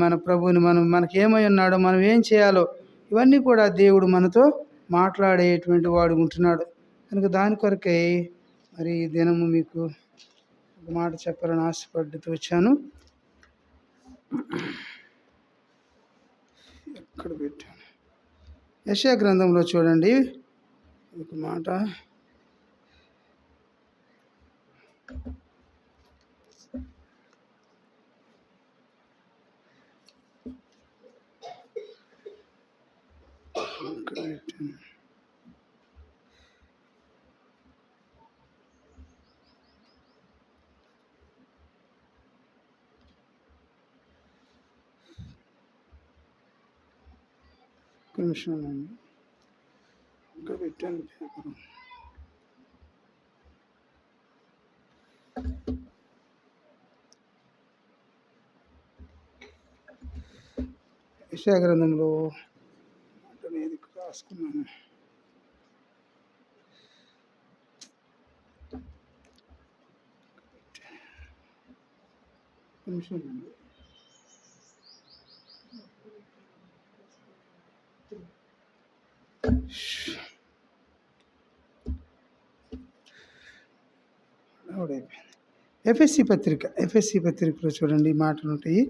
మన ప్రభువుని మనకి ఏమై ఉన్నాడో, మనం ఏం చేయాలో ఇవన్నీ కూడా దేవుడు మనతో మాట్లాడేటువంటి వాడు ఉంటున్నాడు. కనుక దాని కొరకై మరి ఈ దినము మీకు ఒక మాట చెప్పాలని ఆశపడుతూ వచ్చాను. ఎక్కడ పెట్టాను? యెషయా గ్రంథంలో చూడండి ఒక మాట. ఎక్కడ పెట్టాను? నిమిషం ఇక్కడ పెట్టాను పేపర్. యెషయా గ్రంథంలో అనేది రాసుకున్నాను. నిమిషం ఎఫ్ఎస్సి పత్రికలో చూడండి ఈ మాటలు ఉంటాయి.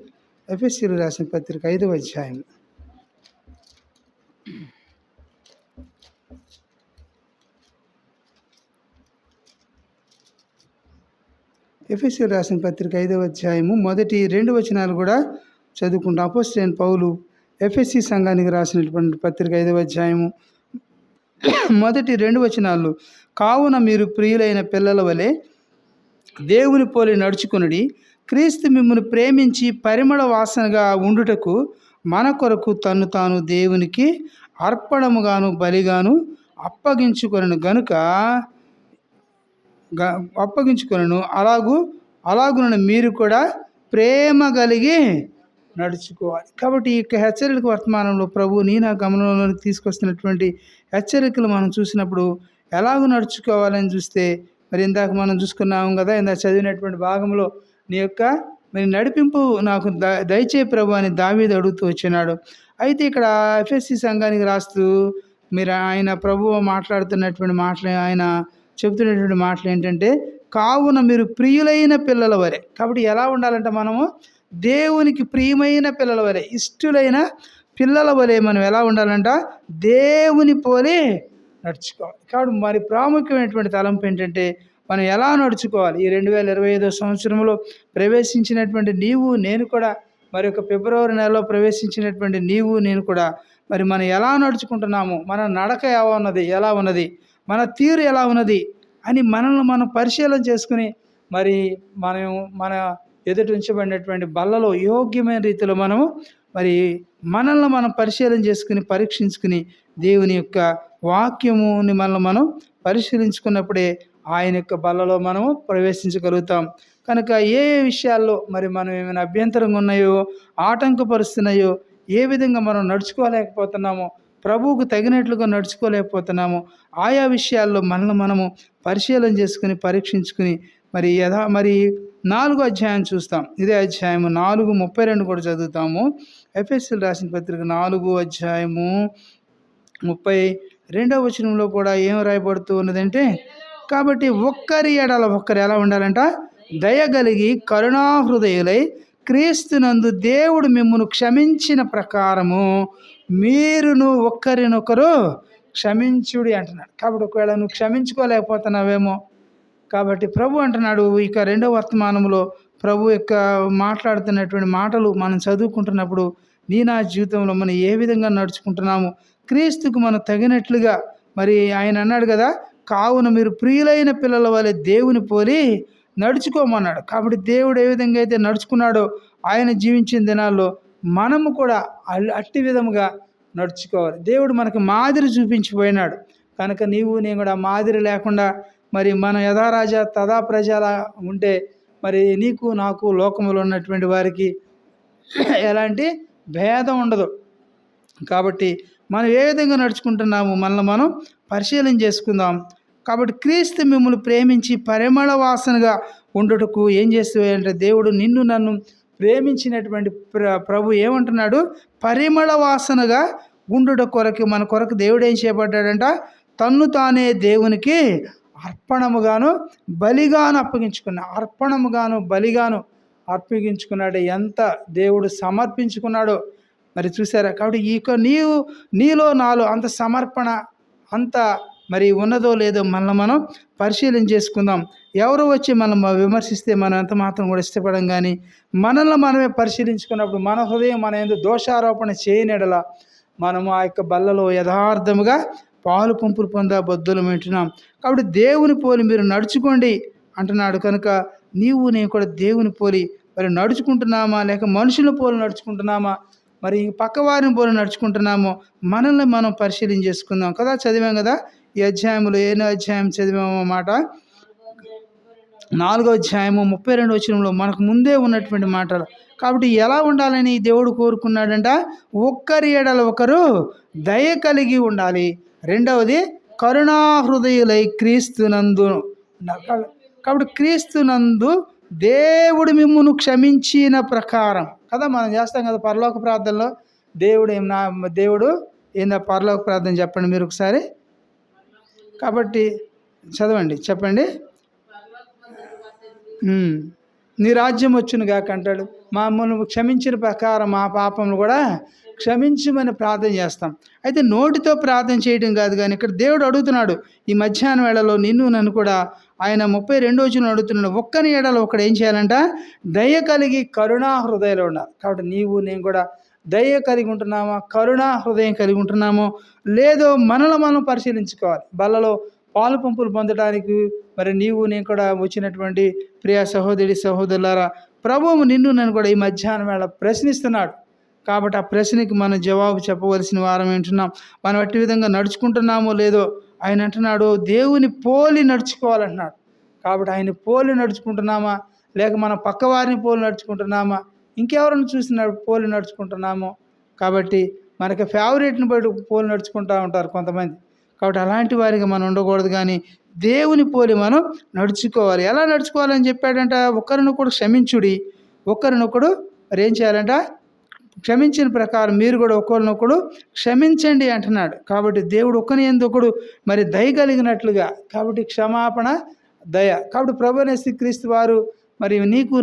ఎఫ్ఎస్సీలో రాసిన పత్రిక 5వ అధ్యాయం. ఎఫ్ఎస్సీలో రాసిన పత్రిక 5వ అధ్యాయము మొదటి 2 వచనాలు కూడా చదువుకుంటాం. అపోస్తలుడైన పౌలు ఎఫ్ఎస్సి సంఘానికి రాసినటువంటి పత్రిక 5వ అధ్యాయము మొదటి 2 వచనాలు, కావున మీరు ప్రియులైన పిల్లల వలె దేవుని పోలి నడుచుకొనుడి, క్రీస్తు మిమ్మల్ని ప్రేమించి పరిమళ వాసనగా ఉండుటకు మన కొరకు తన్ను తాను దేవునికి అర్పణముగాను బలిగాను అప్పగించుకొనను అలాగున మీరు కూడా ప్రేమ కలిగి నడుచుకోవాలి. కాబట్టి ఈ యొక్క హెచ్చరిక వర్తమానంలో ప్రభు నా గమనంలోకి తీసుకొస్తున్నటువంటి హెచ్చరికలు మనం చూసినప్పుడు ఎలాగూ నడుచుకోవాలని చూస్తే, మరి ఇందాక మనం చూసుకున్నాము కదా, ఇందాక చదివినటువంటి భాగంలో నీ యొక్క మరి నడిపింపు నాకు దయచేయి ప్రభు అని దావీదు అడుగుతూ వచ్చినాడు. అయితే ఇక్కడ ఎఫ్ఎస్సి సంఘానికి రాస్తూ మీరు ఆయన ప్రభువు మాట్లాడుతున్నటువంటి మాటలు, ఆయన చెబుతున్నటువంటి మాటలు ఏంటంటే, కావున మీరు ప్రియులైన పిల్లల వలె. కాబట్టి ఎలా ఉండాలంటే మనము దేవునికి ప్రియమైన పిల్లల వలె, ఇష్టులైన పిల్లల వలె మనం ఎలా ఉండాలంట, దేవుని పోలి నడుచుకోవాలి. కాబట్టి మరి ప్రాముఖ్యమైనటువంటి తలంపు ఏంటంటే మనం ఎలా నడుచుకోవాలి. ఈ 2025 సంవత్సరంలో ప్రవేశించినటువంటి నీవు నేను కూడా, మరి ఒక ఫిబ్రవరి నెలలో ప్రవేశించినటువంటి నీవు నేను కూడా మరి మనం ఎలా నడుచుకుంటున్నాము, మన నడక ఎలా ఉన్నది, మన తీరు ఎలా ఉన్నది అని మనల్ని మనం పరిశీలన చేసుకుని, మరి మన ఎదుటి ఉంచబడినటువంటి బల్లలో యోగ్యమైన రీతిలో మనము మరి మనల్ని మనం పరిశీలన చేసుకుని పరీక్షించుకుని దేవుని యొక్క వాక్యముని మనం పరిశీలించుకున్నప్పుడే ఆయన యొక్క బల్లలో మనము ప్రవేశించగలుగుతాం. కనుక ఏ విషయాల్లో మరి మనం ఏమైనా అభ్యంతరంగా ఉన్నాయో, ఆటంకపరుస్తున్నాయో, ఏ విధంగా మనం నడుచుకోలేకపోతున్నామో, ప్రభువుకు తగినట్లుగా నడుచుకోలేకపోతున్నామో, ఆయా విషయాల్లో మనము పరిశీలన చేసుకుని పరీక్షించుకుని మరి 4వ అధ్యాయం చూస్తాం. ఇదే అధ్యాయము 4:32 కూడా చదువుతాము. ఎఫెసీయులు రాసిన పత్రిక 4వ అధ్యాయము 32వ వచనంలో కూడా ఏం రాయబడుతూ ఉన్నదంటే, కాబట్టి ఒక్కరి ఎలా ఉండాలంట, దయగలిగి కరుణాహృదయులై క్రీస్తునందు దేవుడు మిమ్మును క్షమించిన ప్రకారము మీరును ఒక్కరినొకరు క్షమించుడి అంటున్నాడు. కాబట్టి ఒకవేళ నువ్వు క్షమించుకోలేకపోతున్నావేమో, కాబట్టి ప్రభు అంటున్నాడు ఇక 2వ వర్తమానంలో ప్రభు యొక్క మాట్లాడుతున్నటువంటి మాటలు మనం చదువుకుంటున్నప్పుడు నా జీవితంలో మనం ఏ విధంగా నడుచుకుంటున్నాము, క్రీస్తుకు మనం తగినట్లుగా మరి ఆయన అన్నాడు కదా, కావున మీరు ప్రియులైన పిల్లల వలె దేవుని పోలి నడుచుకోమన్నాడు. కాబట్టి దేవుడు ఏ విధంగా అయితే నడుచుకున్నాడో ఆయన జీవించిన దినాల్లో మనము కూడా అట్టి విధముగా నడుచుకోవాలి. దేవుడు మనకు మాదిరి చూపించిపోయినాడు. కనుక నేను కూడా మాదిరి లేకుండా మరి మన యథారాజా తదా ప్రజల ఉంటే మరి నీకు నాకు లోకంలో ఉన్నటువంటి వారికి ఎలాంటి భేదం ఉండదు. కాబట్టి మనం ఏ విధంగా నడుచుకుంటున్నాము మనల్ని మనం పరిశీలన చేసుకుందాం. కాబట్టి క్రీస్తు మిమ్మల్ని ప్రేమించి పరిమళ వాసనగా ఉండుటకు ఏం చేస్తాయంటే దేవుడు నిన్ను నన్ను ప్రేమించినటువంటి ప్రభు ఏమంటున్నాడు? పరిమళ వాసనగా ఉండుట కొరకు మన కొరకు దేవుడు ఏం చేయబడ్డాడంట? తన్ను తానే దేవునికి అర్పణముగాను బలిగాను అర్పణముగాను బలిగాను అర్పించుకున్నాడు. ఎంత దేవుడు సమర్పించుకున్నాడో మరి చూసారా? కాబట్టి నీలో నాలో అంత సమర్పణ అంత మరి ఉన్నదో లేదో మనం పరిశీలన చేసుకుందాం. ఎవరో వచ్చి మనం విమర్శిస్తే మనం ఎంత మాత్రం కూడా ఇష్టపడం, కానీ మనల్ని మనమే పరిశీలించుకున్నప్పుడు మన హృదయం మన యందు దోషారోపణ చేయనెడల మనము ఆ యొక్క బల్లలో యథార్థముగా పాలు పంపులు పొందా బొద్దులు వింటున్నాం. కాబట్టి దేవుని పోలి మీరు నడుచుకోండి అంటున్నాడు. కనుక నేను కూడా దేవుని పోలి మరి నడుచుకుంటున్నామా, లేక మనుషుల పోలి నడుచుకుంటున్నామా, మరి పక్కవారిని పోలి నడుచుకుంటున్నామో మనల్ని మనం పరిశీలన చేసుకుందాం కదా. చదివాం కదా ఈ అధ్యాయంలో. ఏనో అధ్యాయం చదివామో మాట, 4వ అధ్యాయము 32వ వచనంలో మనకు ముందే ఉన్నటువంటి మాటలు. కాబట్టి ఎలా ఉండాలని దేవుడు కోరుకున్నాడంట? ఒక్కరి ఎడల ఒకరు దయ కలిగి ఉండాలి. రెండవది కరుణాహృదయులై క్రీస్తునందు. కాబట్టి క్రీస్తునందు దేవుడు మిమ్మును క్షమించిన ప్రకారం కదా మనం చేస్తాం కదా పరలోక ప్రార్థనలో. దేవుడు ఏందా పరలోక ప్రార్థన చెప్పండి మీరు ఒకసారి. కాబట్టి చదవండి, చెప్పండి. నీ రాజ్యం వచ్చును గాక అంటాడు. మమ్మల్ని క్షమించిన ప్రకారం మా పాపములు కూడా క్షమించమని ప్రార్థన చేస్తాం. అయితే నోటితో ప్రార్థన చేయడం కాదు, కానీ ఇక్కడ దేవుడు అడుగుతున్నాడు ఈ మధ్యాహ్నం వేళలో నన్ను కూడా. ఆయన 32వ వచనంలో అడుగుతున్నాడు, ఒక్కని ఏడలో ఒకడు ఏం చేయాలంట? దయ కలిగి కరుణా హృదయంలో ఉండాలి. కాబట్టి నేను కూడా దయ కలిగి ఉంటున్నామా, కరుణా హృదయం కలిగి ఉంటున్నామో లేదో మనం పరిశీలించుకోవాలి. బల్లలో పాలు పంపులు పొందడానికి మరి నేను కూడా వచ్చినటువంటి ప్రియ సహోదరి సహోదరులారా, ప్రభువు నన్ను కూడా ఈ మధ్యాహ్నం వేళ ప్రశ్నిస్తున్నాడు. కాబట్టి ఆ ప్రశ్నకి మనం జవాబు చెప్పవలసిన వారం ఏంటున్నాం. మనం అట్టి విధంగా నడుచుకుంటున్నామో లేదో ఆయన అంటున్నాడు, దేవుని పోలి నడుచుకోవాలంటున్నాడు. కాబట్టి ఆయన పోలి నడుచుకుంటున్నామా, లేక మన పక్కవారిని పోలి నడుచుకుంటున్నామా, ఇంకెవరిని చూసి పోలి నడుచుకుంటున్నామో. కాబట్టి మనకి ఫేవరెట్ని బట్టి పోలి నడుచుకుంటూ ఉంటారు కొంతమంది. కాబట్టి అలాంటి వారికి మనం ఉండకూడదు, కానీ దేవుని పోలి మనం నడుచుకోవాలి. ఎలా నడుచుకోవాలని చెప్పాడంట? ఒకరినొకడు క్షమించుడి, ఒకరినొకడు మరి ఏం చేయాలంట? క్షమించిన ప్రకారం మీరు కూడా ఒకరినొకడు క్షమించండి అంటున్నాడు. కాబట్టి దేవుడు ఒకని యందు ఒకడు మరి దయ కలిగినట్లుగా, కాబట్టి క్షమాపణ దయ. కాబట్టి ప్రభువైన యేసుక్రీస్తు వారు మరి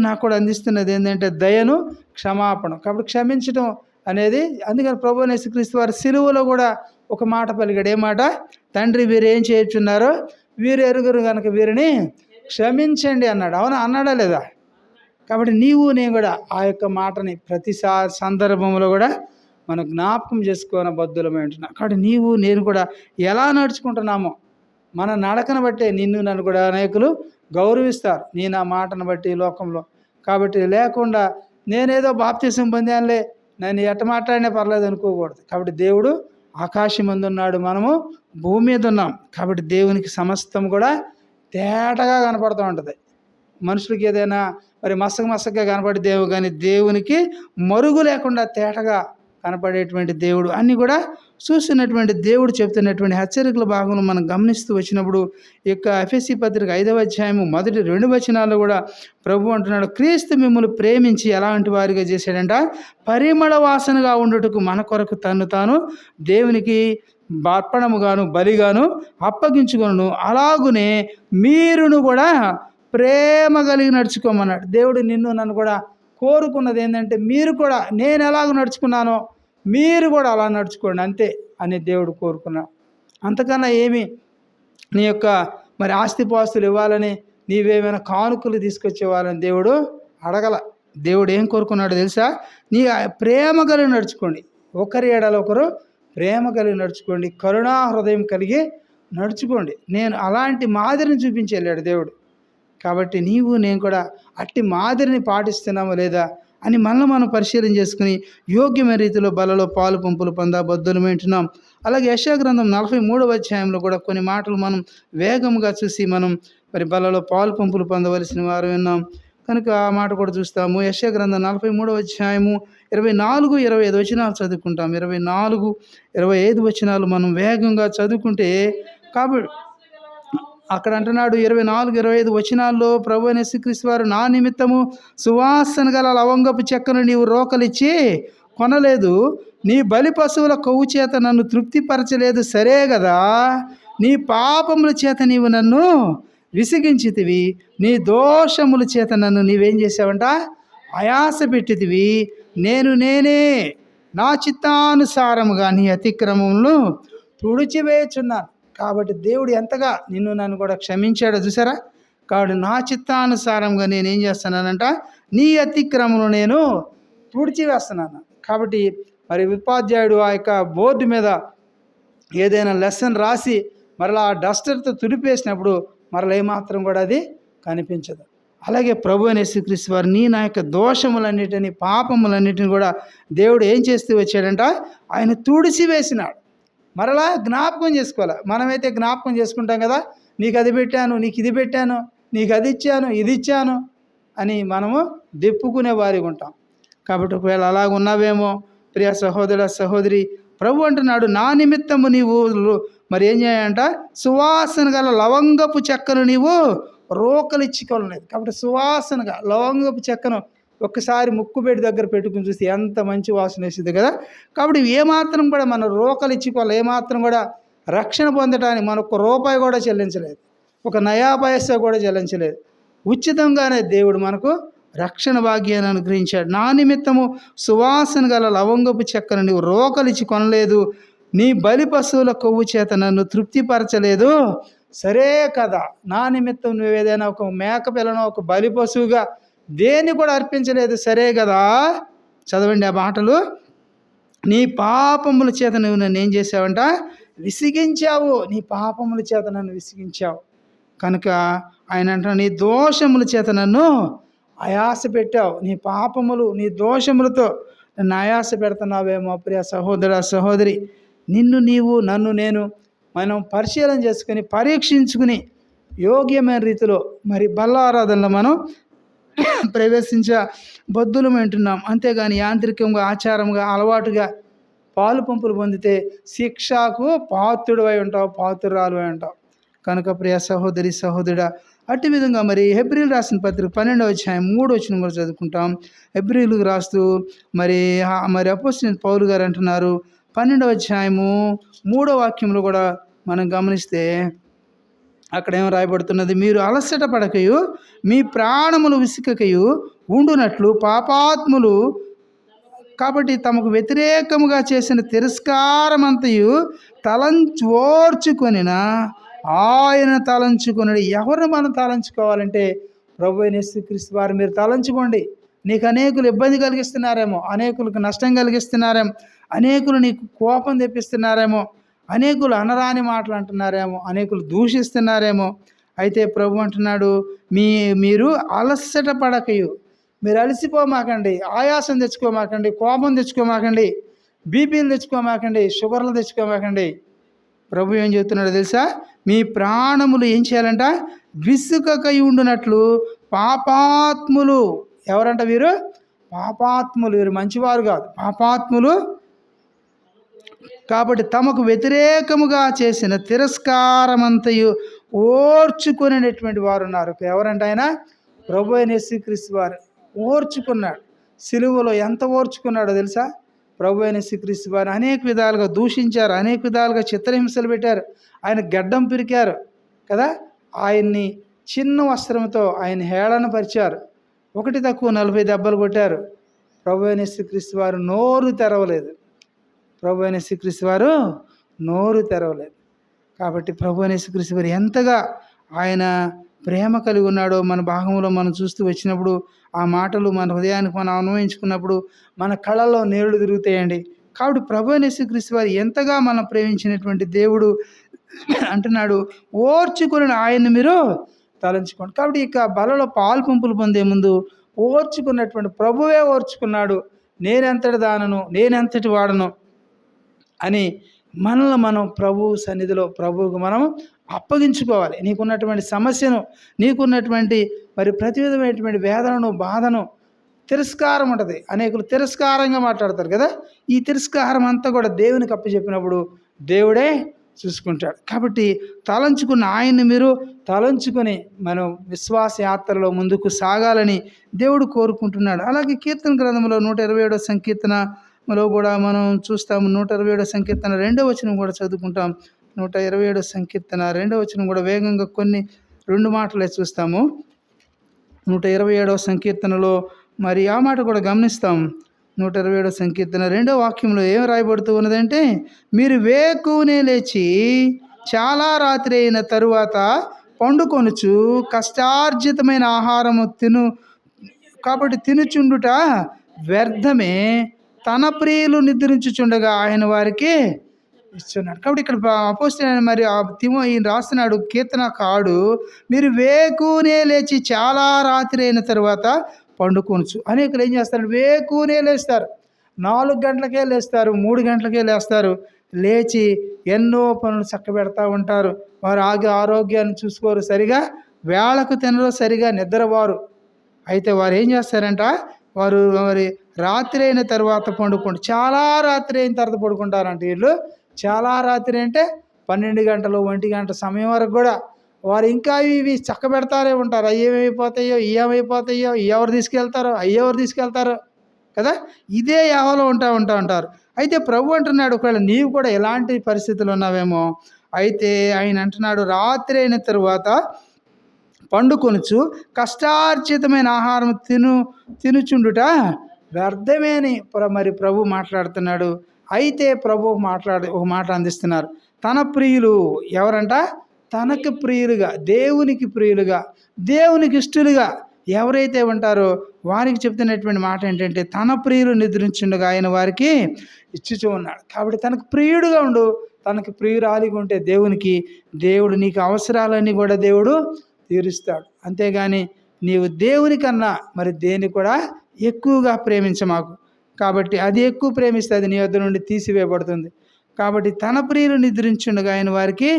నాకు కూడా అందిస్తున్నది ఏంటంటే దయను క్షమాపణ. కాబట్టి క్షమించడం అనేది, అందుకని ప్రభువైన యేసుక్రీస్తు వారు సిలువలో కూడా ఒక మాట పలికాడు. ఏ మాట? తండ్రి వీరు ఏం చేయుచున్నారో వీరు ఎరుగురు కనుక వీరిని క్షమించండి అన్నాడు. అవునా? అన్నాడా లేదా? కాబట్టి నేను కూడా ఆ యొక్క మాటని ప్రతి సందర్భంలో కూడా మనం జ్ఞాపకం చేసుకోని బద్దులమై ఉంటున్నాం. కాబట్టి నేను కూడా ఎలా నడుచుకుంటున్నామో మన నడకను బట్టే నన్ను కూడా అనేకులు గౌరవిస్తారు, ఆ మాటను బట్టి లోకంలో. కాబట్టి లేకుండా నేనేదో బాప్తిసం పొందానులే, నేను ఎట్ట మాట్లాడినా పర్లేదు అనుకోకూడదు. కాబట్టి దేవుడు ఆకాశం మందు ఉన్నాడు, మనము భూమి మీద ఉన్నాం. కాబట్టి దేవునికి సమస్తం కూడా తేటగా కనపడుతూ ఉంటుంది. మనుషులకి ఏదైనా మరి మసకగా కనపడేదేమో, కానీ దేవునికి మరుగు లేకుండా తేటగా కనపడేటువంటి దేవుడు. అన్నీ కూడా చూస్తున్నటువంటి దేవుడు చెప్తున్నటువంటి హెచ్చరికల భాగంలో మనం గమనిస్తూ వచ్చినప్పుడు ఈ యొక్క ఎఫెసీ పత్రిక 5వ అధ్యాయము మొదటి 2 వచనాల్లో కూడా ప్రభు అంటున్నాడు, క్రీస్తు మిమ్మల్ని ప్రేమించి ఎలాంటి వారిగా చేశాడంట? పరిమళ వాసనగా ఉండుటకు మన కొరకు తను తాను దేవునికి అర్పణముగాను బలిగాను అప్పగించుకొను. అలాగునే మీరును కూడా ప్రేమ కలిగి నడుచుకోమన్నాడు. దేవుడు నన్ను కూడా కోరుకున్నది ఏంటంటే మీరు కూడా నేను ఎలాగ నడుచుకున్నానో మీరు కూడా అలా నడుచుకోండి అంతే అని దేవుడు కోరుకున్నాడు. అంతకన్నా ఏమి నీ యొక్క మరి ఆస్తిపాస్తులు ఇవ్వాలని, నీవేమైనా కానుకలు తీసుకొచ్చేవాళ్ళని దేవుడు అడగల. దేవుడు ఏం కోరుకున్నాడు తెలుసా? నీ ప్రేమ కలిగి నడుచుకోండి, ఒకరి ఎడల ఒకరు ప్రేమ కలిగి నడుచుకోండి, కరుణా హృదయం కలిగి నడుచుకోండి. అలాంటి మాదిరిని చూపించి వెళ్ళాడు దేవుడు. కాబట్టి నేను కూడా అట్టి మాదిరిని పాటిస్తున్నామో లేదా అని మనం పరిశీలన చేసుకుని యోగ్యమైన రీతిలో బలలో పాలు పంపులు బద్దులు వింటున్నాం. అలాగే యెషయా గ్రంథం 43వ అధ్యాయంలో కూడా కొన్ని మాటలు మనం వేగంగా చూసి మనం మరి బలలో పాలు పంపులు పొందవలసిన వారు విన్నాం. కనుక ఆ మాట కూడా చూస్తాము. యెషయా గ్రంథం 43వ అధ్యాయము 24-25 వచనాలు చదువుకుంటాం. 24-25 వచనాలు మనం వేగంగా చదువుకుంటే కాబట్టి అక్కడ అంటున్నాడు 24, 25 వచనాల్లో ప్రభు అయిన యేసుక్రీస్తు వారు, నా నిమిత్తము సువాసన గల లవంగపు చెక్కను నీవు రోకలిచ్చి కొనలేదు, నీ బలి పశువుల కొవ్వు చేత నన్ను తృప్తిపరచలేదు సరే కదా, నీ పాపముల చేత నీవు నన్ను విసిగించితివి, నీ దోషముల చేత నన్ను నీవేం చేసావంట, ఆయాస పెట్టితివి, నేనే నా చిత్తానుసారముగా నీ అతిక్రమములను తుడిచివేచున్నాను. కాబట్టి దేవుడు ఎంతగా నిన్ను నన్ను కూడా క్షమించాడో చూసారా. కాబట్టి నా చిత్తానుసారంగా నేనేం చేస్తున్నానంట, నీ అతిక్రమను నేను తుడిచివేస్తున్నాను. కాబట్టి మరి ఉపాధ్యాయుడు ఆ యొక్క బోర్డు మీద ఏదైనా లెసన్ రాసి మరలా ఆ డస్టర్తో తుడిపేసినప్పుడు మరలా ఏమాత్రం కూడా అది కనిపించదు. అలాగే ప్రభు అయిన యేసుక్రీస్తు వారు నా యొక్క దోషములన్నిటిని, పాపములన్నిటిని కూడా దేవుడు ఏం చేస్తూ వచ్చాడంట, ఆయన తుడిచి వేసినాడు. మరలా జ్ఞాపకం చేసుకోవాలి. మనమైతే జ్ఞాపకం చేసుకుంటాం కదా, నీకు అది పెట్టాను, నీకు ఇది పెట్టాను, నీకు అది ఇచ్చాను, ఇది ఇచ్చాను అని మనము దెప్పుకునే వారికి ఉంటాం. కాబట్టి ఒకవేళ అలాగ ఉన్నావేమో ప్రియ సహోదర సహోదరి, ప్రభు అంటున్నాడు, నా నిమిత్తము నీవు మరి ఏం చేయాలంట, సువాసన గల లవంగపు చెక్కను నీవు రోకలిచ్చుకోలేదు. కాబట్టి సువాసనగా లవంగపు చెక్కను ఒక్కసారి ముక్కుబెడి దగ్గర పెట్టుకుని చూస్తే ఎంత మంచి వాసన వేసింది కదా. కాబట్టి ఏమాత్రం కూడా మనం రోకలిచ్చుకోవాలి, ఏమాత్రం కూడా రక్షణ పొందడానికి మన ఒక్క రూపాయి కూడా చెల్లించలేదు, ఒక నయా పైసా కూడా చెల్లించలేదు. ఉచితంగానే దేవుడు మనకు రక్షణ భాగ్యాన్ని అనుగ్రహించాడు. నా నిమిత్తము సువాసన గల లవంగపు చెక్కను నీవు రోకలిచ్చి కొనలేదు, నీ బలి పశువుల కొవ్వు చేత నన్ను తృప్తిపరచలేదు సరే కదా. నా నిమిత్తం నువ్వు ఏదైనా ఒక మేక పిల్లను ఒక బలి పశువుగా దేన్ని కూడా అర్పించలేదు సరే కదా. చదవండి ఆ మాటలు. నీ పాపముల చేత నువ్వు నన్ను ఏం చేసావంట, విసిగించావు, నీ పాపముల చేత నన్ను విసిగించావు. కనుక ఆయన అంటాడు, నీ దోషముల చేత నన్ను ఆయాస పెట్టావు, నీ పాపములు నీ దోషములతో నన్ను ఆయాస పెడుతున్నావేమో ప్రియ సహోదర సహోదరి. నిన్ను నీవు నన్ను నేను మనం పరిశీలన చేసుకుని పరీక్షించుకుని యోగ్యమైన రీతిలో మరి బల్లారాధనలో మనం ప్రవేశించ బద్దులు వింటున్నాం. అంతేగాని యాంత్రికంగా ఆచారంగా అలవాటుగా పాలు పంపులు పొందితే శిక్షకు పాత్రుడు అయి ఉంటావు, పాత్రురాలు అయి ఉంటావు. కనుక ప్రియ సహోదరి సహోదరుడా, అట్టి విధంగా మరి హెబ్రీలు రాసిన పత్రిక 12వ అధ్యాయం 3వ వచనం కూడా చదువుకుంటాం. హెబ్రీలకు రాస్తూ మరి అపోస్తలుడైన పౌలు గారు అంటున్నారు, 12వ అధ్యాయము 3వ వాక్యంలో కూడా మనం గమనిస్తే అక్కడ ఏం రాయబడుతున్నది, మీరు అలసట పడకయు మీ ప్రాణములు విసుకకయు ఉండునట్లు పాపాత్ములు కాబట్టి తమకు వ్యతిరేకముగా చేసిన తిరస్కారమంతయు ఓర్చుకొనిన ఆయన తలంచుకొనడు. ఎవరిని మనం తలంచుకోవాలంటే ప్రభు అయిన యేసుక్రీస్తు వారు మీరు తలంచుకోండి. నీకు అనేకులు ఇబ్బంది కలిగిస్తున్నారేమో, అనేకులకు నష్టం కలిగిస్తున్నారేమో, అనేకులు నీకు కోపం తెప్పిస్తున్నారేమో, అనేకులు అనరాని మాటలు అంటున్నారేమో, అనేకులు దూషిస్తున్నారేమో. అయితే ప్రభు అంటున్నాడు, మీరు అలసట పడకయు, మీరు అలసిపోమాకండి, ఆయాసం తెచ్చుకోమాకండి, కోపం తెచ్చుకోమాకండి, బీపీలు తెచ్చుకోమాకండి, షుగర్లు తెచ్చుకోమాకండి. ప్రభు ఏం చెబుతున్నాడో తెలుసా, మీ ప్రాణములు ఏం చేయాలంట, విసుకకై ఉండునట్లు పాపాత్ములు. ఎవరంట వీరు? పాపాత్ములు. వీరు మంచివారు కాదు, పాపాత్ములు. కాబట్టి తమకు వ్యతిరేకముగా చేసిన తిరస్కారమంతయు ఓర్చుకునేటువంటి వారు ఉన్నారు. ఎవరంటే ఆయన ప్రభు అయిన యేసుక్రీస్తు వారు ఓర్చుకున్నాడు. సిలువలో ఎంత ఓర్చుకున్నాడో తెలుసా. ప్రభు అయిన యేసుక్రీస్తు వారు అనేక విధాలుగా దూషించారు, అనేక విధాలుగా చిత్రహింసలు పెట్టారు, ఆయన గడ్డం పిరికారు కదా, ఆయన్ని చిన్న వస్త్రంతో ఆయన హేళన పరిచారు, 1 తక్కువ 40 దెబ్బలు కొట్టారు. ప్రభు అయిన యేసుక్రీస్తు వారు నోరు తెరవలేదు. ప్రభు అయిన యేసుక్రీస్తు వారు నోరు తెరవలేదు. కాబట్టి ప్రభు అయిన యేసుక్రీస్తు వారు ఎంతగా ఆయన ప్రేమ కలిగి ఉన్నాడో మన భాగంలో మనం చూస్తూ వచ్చినప్పుడు, ఆ మాటలు మన హృదయానికి మనం అన్వయించుకున్నప్పుడు మన కళ్ళల్లో నీళ్లు తిరుగుతాయండి. కాబట్టి ప్రభు అయిన యేసుక్రీస్తు వారు ఎంతగా మనం ప్రేమించినటువంటి దేవుడు అంటున్నాడు, ఓర్చుకుని ఆయన్ని మీరు తలంచుకోండి. కాబట్టి ఇక బలలో పాలు పంపులు పొందే ముందు ఓర్చుకున్నటువంటి ప్రభువే ఓర్చుకున్నాడు. నేనెంతటి దానను, నేనెంతటి వాడను అని మనల్ని మనం ప్రభు సన్నిధిలో ప్రభువుకు మనం అప్పగించుకోవాలి. నీకున్నటువంటి సమస్యను, నీకున్నటువంటి మరి ప్రతి విధమైనటువంటి వేదనను, బాధను, తిరస్కారం ఉంటుంది. అనేకులు తిరస్కారంగా మాట్లాడతారు కదా, ఈ తిరస్కారం అంతా కూడా దేవునికి అప్పచెప్పినప్పుడు దేవుడే చూసుకుంటాడు. కాబట్టి తలంచుకున్న ఆయన్ని మీరు తలంచుకొని మనం విశ్వాస యాత్రలో ముందుకు సాగాలని దేవుడు కోరుకుంటున్నాడు. అలాగే కీర్తన గ్రంథంలో 127వ సంకీర్తనలో కూడా మనం చూస్తాము. 127వ సంకీర్తన 2వ వచనం కూడా చదువుకుంటాం. 127వ సంకీర్తన 2వ వచనం కూడా వేగంగా కొన్ని 2 మాటలే చూస్తాము. 127వ సంకీర్తనలో మరి ఆ మాట కూడా గమనిస్తాం. 127వ సంకీర్తన 2వ వాక్యంలో ఏం రాయబడుతూ ఉన్నదంటే, మీరు వేకువనే లేచి చాలా రాత్రి అయిన తరువాత పండుకొనుచు కష్టార్జితమైన ఆహారము కాబట్టి తినుచుండుట వ్యర్థమే, తన ప్రియులు నిద్రించుచుండగా ఆయన వారికి ఇస్తున్నాడు. కాబట్టి ఇక్కడ అపోస్తలుడైన మరి ఈయన రాస్తున్నాడు కీర్తనకారుడు, మీరు వేకువనే లేచి చాలా రాత్రి అయిన తర్వాత పండుకొనుచు. అనేకులు ఏం చేస్తారు? వేకువనే లేస్తారు, 4 గంటలకే లేస్తారు, 3 గంటలకే లేస్తారు. లేచి ఎన్నో పనులు చక్కబెడతా ఉంటారు. వారు ఆరోగ్యాన్ని చూసుకోరు, సరిగా వేళకు తినరు, సరిగా నిద్రవారు. అయితే వారు ఏం చేస్తారంట? వారు మరి రాత్రి అయిన తర్వాత చాలా రాత్రి అయిన తర్వాత పడుకుంటారంట. వీళ్ళు చాలా రాత్రి అంటే 12 గంటలు 1 గంట సమయం వరకు కూడా వారు ఇంకా ఇవి చక్కబెడతారే ఉంటారు. అయ్యేమైపోతాయో ఏమైపోతాయో, ఎవరు తీసుకెళ్తారో, అయ్యెవరు తీసుకెళ్తారో కదా, ఇదే యావలో ఉంటారు. అయితే ప్రభు అంటున్నాడు, ఒకవేళ నీవు కూడా ఎలాంటి పరిస్థితులు ఉన్నావేమో, అయితే ఆయన అంటున్నాడు, రాత్రి అయిన తరువాత పండుకొనుచు కష్టార్జితమైన ఆహారం తినుచుండుట వ్యర్థమే అని మరి ప్రభు మాట్లాడుతున్నాడు. అయితే ప్రభు ఒక మాట అందిస్తున్నారు. తన ప్రియులు ఎవరంట? తనకు ప్రియులుగా, దేవునికి ప్రియులుగా, దేవునికి ఇష్టలుగా ఎవరైతే ఉంటారో వారికి చెప్తున్నటువంటి మాట ఏంటంటే, తన ప్రియులు నిద్రించుండగా ఆయన వారికి ఇచ్చుచూ ఉన్నాడు. కాబట్టి తనకు ప్రియుడుగా ఉండు, తనకు ప్రియురాలిగా ఉంటే దేవుడు నీకు అవసరాలన్నీ కూడా దేవుడు తీరుస్తాడు. అంతేగాని నీవు దేవుని కన్నా మరి దేన్ని కూడా ఎక్కువగా ప్రేమించమాకు. కాబట్టి అది ఎక్కువ ప్రేమిస్తే అది నీ వద్ద నుండి తీసివేయబడుతుంది. కాబట్టి తన ప్రియులు నిద్రించుండగా ఆయన వారికి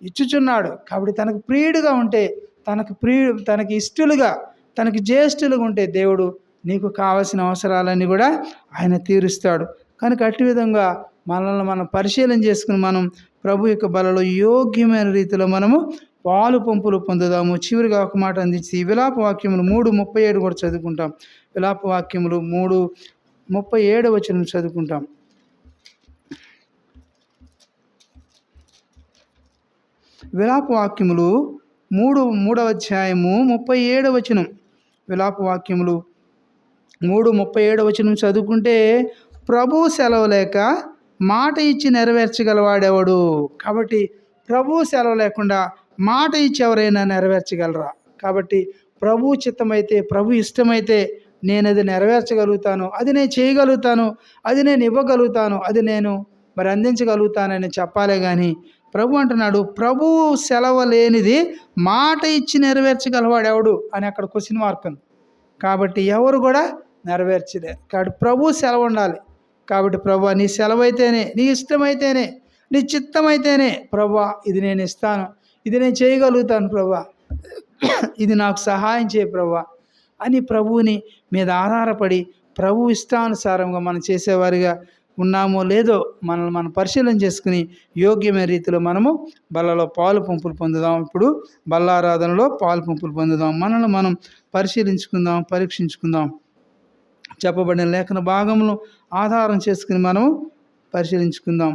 ఇచ్చుచున్నాడు. కాబట్టి తనకు ప్రియుడుగా ఉంటే, తనకి ఇష్టలుగా, తనకి జ్యేష్ఠులుగా ఉంటే దేవుడు నీకు కావలసిన అవసరాలన్నీ కూడా ఆయన తీరుస్తాడు. కనుక అట్టి విధంగా మనల్ని మనం పరిశీలన చేసుకుని మనం ప్రభు యొక్క బలలో యోగ్యమైన రీతిలో మనము పాలు పంపులు పొందుదాము. చివరిగా ఒక మాట అందించి విలాప వాక్యములు 3:37 కూడా చదువుకుంటాం. విలాప వాక్యములు 3:37 వచనం చదువుకుంటాం. విలాప వాక్యములు 3వ అధ్యాయము 37 వచనం. విలాప వాక్యములు 3:37 వచనం చదువుకుంటే, ప్రభు సెలవు లేక మాట ఇచ్చి నెరవేర్చగలవాడెవడు? కాబట్టి ప్రభు సెలవు లేకుండా మాట ఇచ్చి ఎవరైనా నెరవేర్చగలరా? కాబట్టి ప్రభు చిత్తమైతే, ప్రభు ఇష్టమైతే నేను అది నెరవేర్చగలుగుతాను, అది నేను చేయగలుగుతాను, అది నేను ఇవ్వగలుగుతాను, అది నేను మరి అందించగలుగుతానని చెప్పాలే కానీ ప్రభు అంటున్నాడు, ప్రభు సెలవు లేనిది మాట ఇచ్చి నెరవేర్చగలవాడు ఎవడు అని అక్కడ క్వశ్చన్ మార్క్ ఉంది. కాబట్టి ఎవరు కూడా నెరవేర్చలేరు. కాబట్టి ప్రభు సెలవు ఉండాలి. కాబట్టి ప్రభు నీ సెలవు అయితేనే, నీ ఇష్టమైతేనే, నీ చిత్తమైతేనే ప్రభు ఇది నేను ఇస్తాను, ఇది నేను చేయగలుగుతాను ప్రభు, ఇది నాకు సహాయం చేయ ప్రభు అని ప్రభువుని మీద ఆధారపడి ప్రభు ఇష్టానుసారంగా మనం చేసేవారిగా ఉన్నామో లేదో మనల్ని మనం పరిశీలన చేసుకుని యోగ్యమైన రీతిలో మనము బల్లలో పాలు పంపులు పొందుదాం. ఇప్పుడు బల్లారాధనలో పాలు పంపులు పొందుదాం. మనల్ని మనం పరిశీలించుకుందాం, పరీక్షించుకుందాం. చెప్పబడిన లేఖన భాగమును ఆధారం చేసుకుని మనము పరిశీలించుకుందాం.